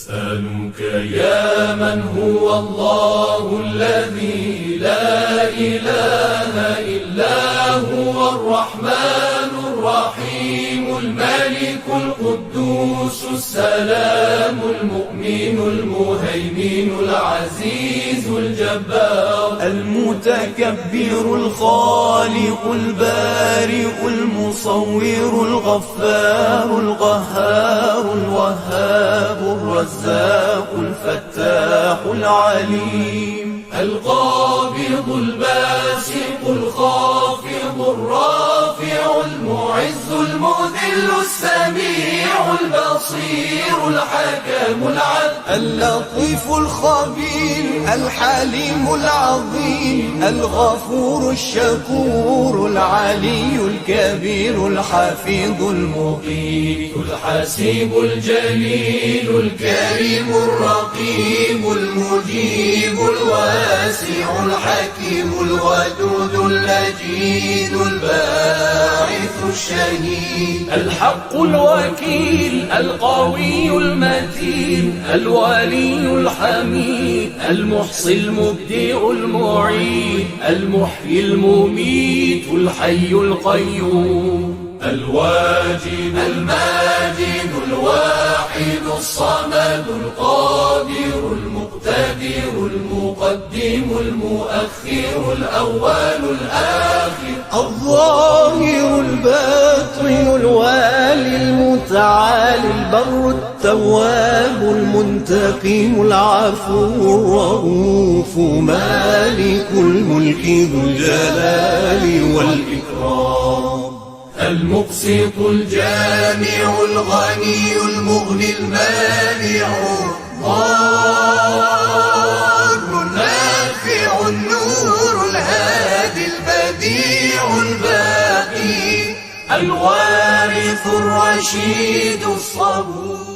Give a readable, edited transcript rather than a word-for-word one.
أسألك يا من هو الله الذي لا إله إلا هو الرحمن الرحيم الملك القدوس السلام المؤمن المهيمن العزيز الجبار المتكبر الخالق البارئ المصور الغفار القهار الوهاب الرزاق الفتاح العليم القابض الباسط الخافض الرافع المعز المذل السميع البصير الحكم العدل اللطيف الخبير الحليم العظيم الغفور الشكور العلي الكبير الحفيظ المقيت الحسيب الجليل الكريم الرقيب المجيب الواسع الحكيم الودود المجيد الباعث الشهيد الحق الوكيل القوي المتين الولي الحميد المحصي المبدئ المعيد المحيي المميت الحي القيوم الواجد الماجد الواحد الصمد القادر المقتدر المقدم المؤخر الأول الآخر الظاهر الباطن الوالي المتعالي البر التواب المنتقم العفو الرؤوف مالك الملك ذو الجلال والإكرام المقسط الجامع الغني المغني المانع الضار النافع النور الهادي البديع الباقي الوارث الرشيد الصبور